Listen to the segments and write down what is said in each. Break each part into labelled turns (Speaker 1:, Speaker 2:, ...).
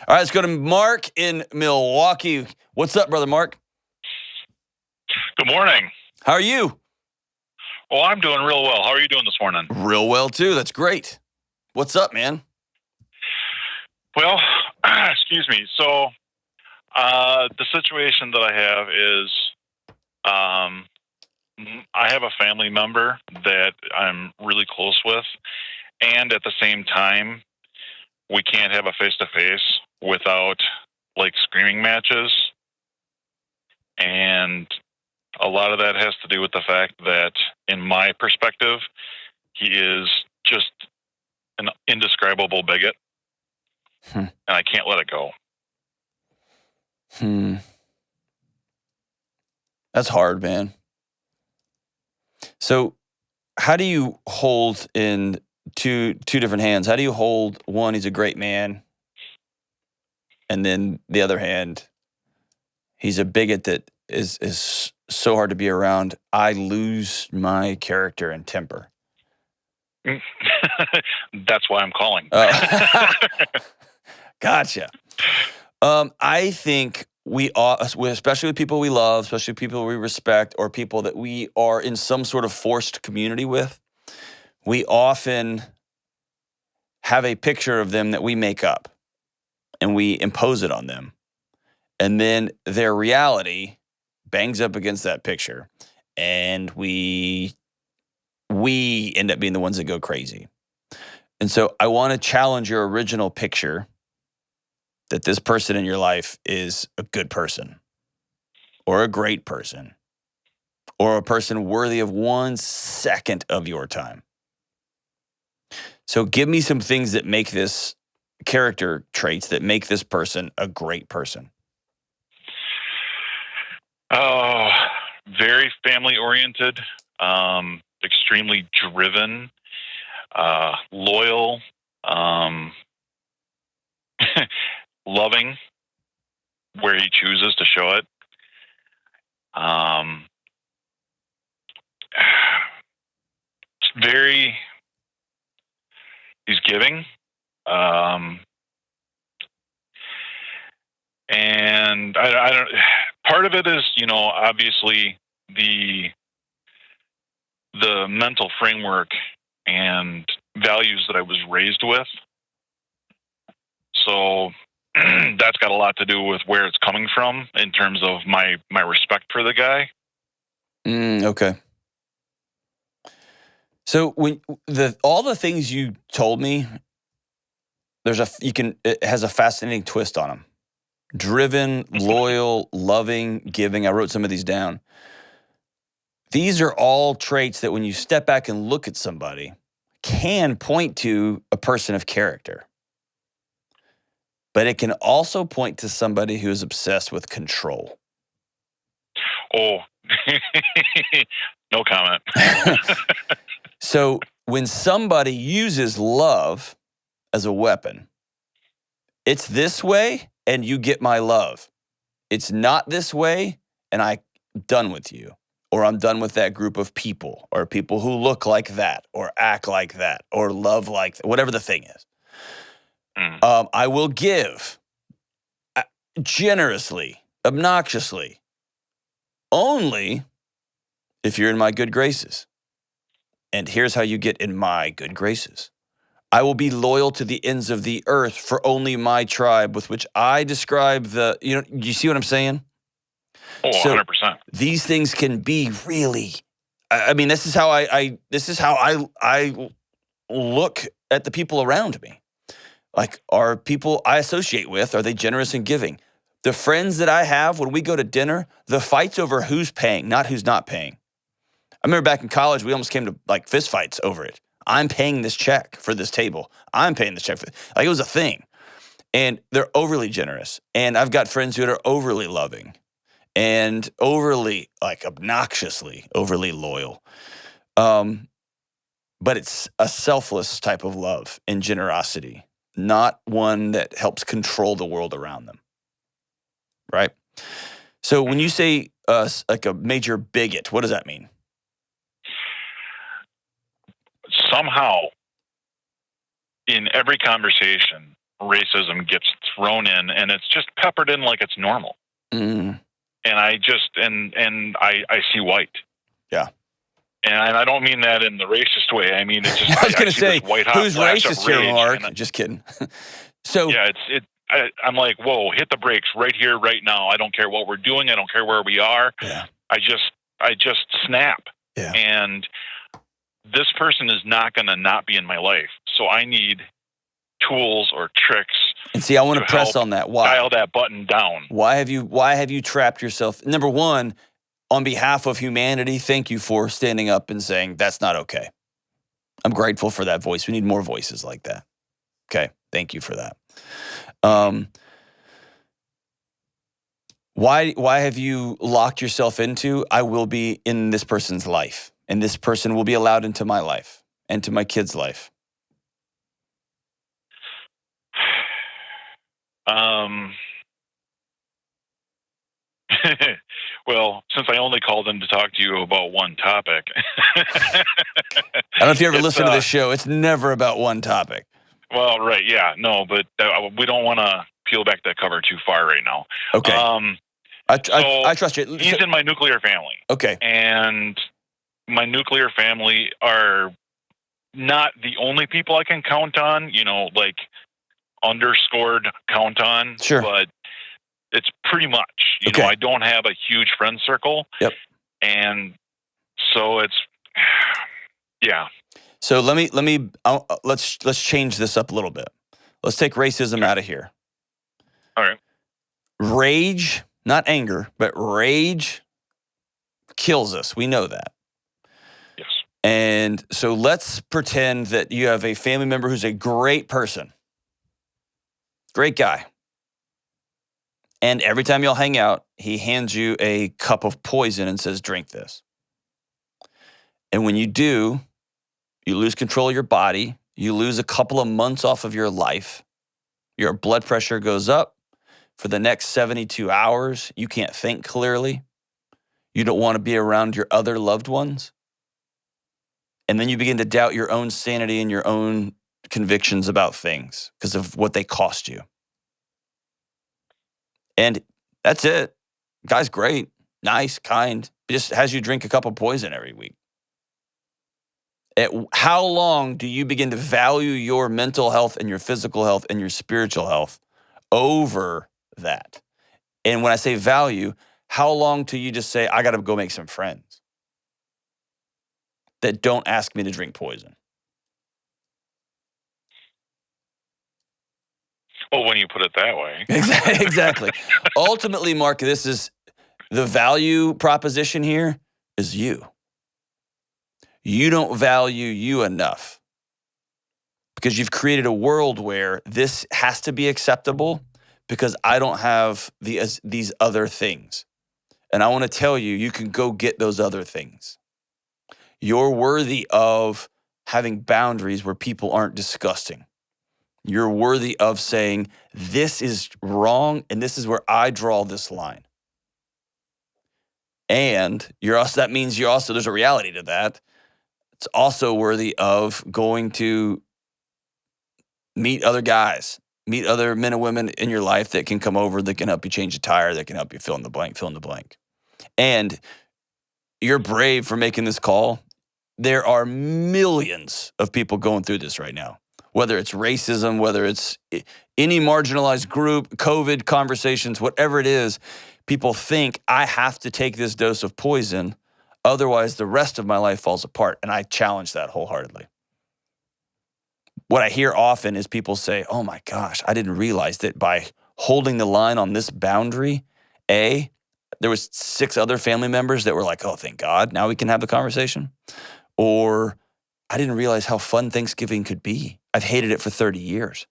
Speaker 1: All right, let's go to Mark in Milwaukee. What's up, brother Mark?
Speaker 2: Good morning.
Speaker 1: How are you?
Speaker 2: Well, I'm doing real well. How are you doing this morning?
Speaker 1: Real well, too. That's great. What's up, man?
Speaker 2: Well, excuse me. So, the situation that I have is I have a family member that I'm really close with, and at the same time, we can't have a face-to-face without, like, screaming matches. And a lot of that has to do with the fact that, in my perspective, he is just an indescribable bigot, and I can't let it go.
Speaker 1: That's hard, man. So, how do you hold in two different hands? How do you hold one, he's a great man, and then the other hand, he's a bigot that is so hard to be around. I lose my character and temper.
Speaker 2: That's why I'm calling.
Speaker 1: Gotcha. I think we ought, especially with people we love, especially people we respect, or people that we are in some sort of forced community with, we often have a picture of them that we make up and we impose it on them. And then their reality bangs up against that picture, and we end up being the ones that go crazy. And so I want to challenge your original picture that this person in your life is a good person or a great person or a person worthy of 1 second of your time. So give me some things that make this character traits that make this person a great person.
Speaker 2: Oh, very family oriented, extremely driven, loyal, loving where he chooses to show it. He's giving. And I don't, part of it is, obviously the mental framework and values that I was raised with. So that's got a lot to do with where it's coming from in terms of my respect for the guy.
Speaker 1: Okay. So when all the things you told me, it has a fascinating twist on them. Driven, loyal, loving, giving. I wrote some of these down. These are all traits that when you step back and look at somebody can point to a person of character. But it can also point to somebody who is obsessed with control.
Speaker 2: Oh, no comment.
Speaker 1: So when somebody uses love as a weapon, it's this way and you get my love. It's not this way and I'm done with you. Or I'm done with that group of people, or people who look like that, or act like that, or love like that, whatever the thing is. I will give generously, obnoxiously, only if you're in my good graces. And here's how you get in my good graces. I will be loyal to the ends of the earth for only my tribe, with which I describe you see what I'm saying?
Speaker 2: Oh,
Speaker 1: so
Speaker 2: 100%.
Speaker 1: These things can be really, I mean, this is how I look at the people around me. Like, are people I associate with, are they generous and giving? The friends that I have, when we go to dinner, the fight's over who's paying, not who's not paying. I remember back in college, we almost came to like fist fights over it. I'm paying this check for this table. I'm paying this check for it was a thing. And they're overly generous. And I've got friends who are overly loving and overly, like, obnoxiously overly loyal. But it's a selfless type of love and generosity, not one that helps control the world around them. Right? So when you say like a major bigot, what does that mean?
Speaker 2: Somehow, in every conversation, racism gets thrown in, and it's just peppered in like it's normal.
Speaker 1: Mm.
Speaker 2: And I just I see white.
Speaker 1: Yeah.
Speaker 2: And I don't mean that in the racist way. I mean, it's just
Speaker 1: I was going to
Speaker 2: see
Speaker 1: say,
Speaker 2: this white hot
Speaker 1: who's
Speaker 2: flash
Speaker 1: racist
Speaker 2: of
Speaker 1: here,
Speaker 2: rage,
Speaker 1: Mark?
Speaker 2: and
Speaker 1: Just kidding. So
Speaker 2: yeah, I'm like, whoa, hit the brakes right here, right now. I don't care what we're doing. I don't care where we are.
Speaker 1: Yeah.
Speaker 2: I just snap.
Speaker 1: Yeah.
Speaker 2: And this person is not going to not be in my life. So I need tools or tricks.
Speaker 1: And see, I want to press
Speaker 2: help
Speaker 1: on that. Why?
Speaker 2: dial that button down.
Speaker 1: Why have you trapped yourself? Number one, on behalf of humanity, thank you for standing up and saying that's not okay. I'm grateful for that voice. We need more voices like that. Okay, thank you for that. Why have you locked yourself into, I will be in this person's life, and this person will be allowed into my life and to my kids' life?
Speaker 2: Well, since I only called in to talk to you about one topic.
Speaker 1: I don't know if you ever listen to this show. It's never about one topic.
Speaker 2: Well, right, yeah, no, but we don't want to peel back that cover too far right now.
Speaker 1: Okay. I trust you.
Speaker 2: He's in my nuclear family.
Speaker 1: Okay.
Speaker 2: And my nuclear family are not the only people I can count on, like underscored count on.
Speaker 1: Sure.
Speaker 2: But it's pretty much,
Speaker 1: Okay.
Speaker 2: I don't have a huge friend circle.
Speaker 1: Yep.
Speaker 2: And so it's, yeah.
Speaker 1: So let's change this up a little bit. Let's take racism out of here.
Speaker 2: All right.
Speaker 1: Rage, not anger, but rage kills us. We know that.
Speaker 2: Yes.
Speaker 1: And so let's pretend that you have a family member who's a great person. Great guy. And every time y'all hang out, he hands you a cup of poison and says, drink this. And when you do, you lose control of your body. You lose a couple of months off of your life. Your blood pressure goes up. For the next 72 hours, you can't think clearly. You don't want to be around your other loved ones. And then you begin to doubt your own sanity and your own convictions about things because of what they cost you. And that's it. Guy's great, nice, kind. Just has you drink a cup of poison every week. How long do you begin to value your mental health and your physical health and your spiritual health over that? And when I say value, how long do you just say, I got to go make some friends that don't ask me to drink poison?
Speaker 2: Well, when you put it that way.
Speaker 1: Exactly. Ultimately, Mark, this is the value proposition here is you. You don't value you enough because you've created a world where this has to be acceptable because I don't have these other things. And I want to tell you, you can go get those other things. You're worthy of having boundaries where people aren't disgusting. You're worthy of saying, this is wrong, and this is where I draw this line. And that means there's a reality to that. It's also worthy of going to meet other guys, meet other men and women in your life that can come over, that can help you change a tire, that can help you fill in the blank. And you're brave for making this call. There are millions of people going through this right now. Whether it's racism, whether it's any marginalized group, COVID conversations, whatever it is, people think I have to take this dose of poison, otherwise the rest of my life falls apart. And I challenge that wholeheartedly. What I hear often is people say, oh my gosh, I didn't realize that by holding the line on this boundary, there was 6 other family members that were like, oh, thank God, now we can have the conversation. Or I didn't realize how fun Thanksgiving could be. I've hated it for 30 years.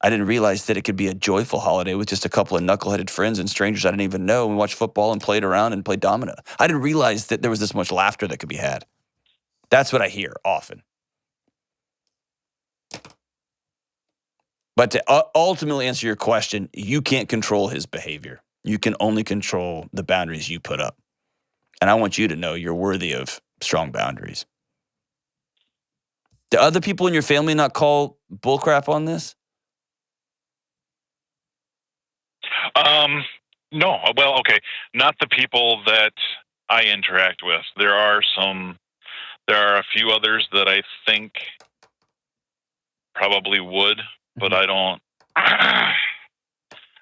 Speaker 1: I didn't realize that it could be a joyful holiday with just a couple of knuckleheaded friends and strangers I didn't even know. We watched football and played around and played domino. I didn't realize that there was this much laughter that could be had. That's what I hear often. But to ultimately answer your question, you can't control his behavior. You can only control the boundaries you put up. And I want you to know you're worthy of strong boundaries. Do other people in your family not call bullcrap on this?
Speaker 2: No. Well, okay. Not the people that I interact with. There are a few others that I think probably would, but I don't.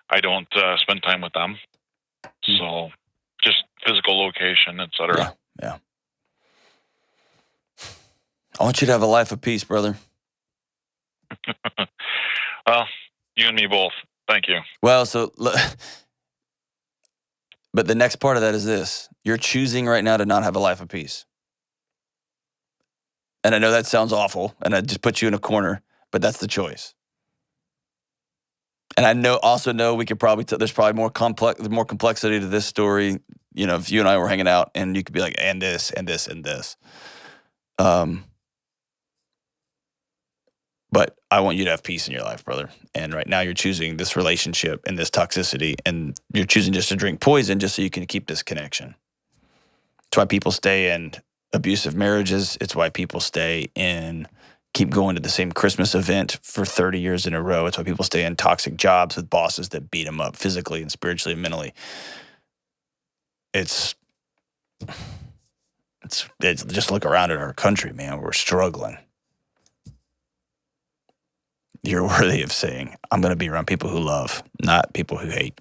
Speaker 2: I don't spend time with them. So, just physical location, etc.
Speaker 1: Yeah. I want you to have a life of peace, brother.
Speaker 2: Well, you and me both. Thank you.
Speaker 1: Well, but the next part of that is this. You're choosing right now to not have a life of peace. And I know that sounds awful, and I just put you in a corner, but that's the choice. And I also know we could probably there's probably more complexity to this story. You know, if you and I were hanging out, and you could be like, and this, and this, and this. But I want you to have peace in your life, brother. And right now you're choosing this relationship and this toxicity, and you're choosing just to drink poison just so you can keep this connection. It's why people stay in abusive marriages. It's why people keep going to the same Christmas event for 30 years in a row. It's why people stay in toxic jobs with bosses that beat them up physically and spiritually and mentally. It's just look around at our country, man. We're struggling. You're worthy of saying, I'm going to be around people who love, not people who hate.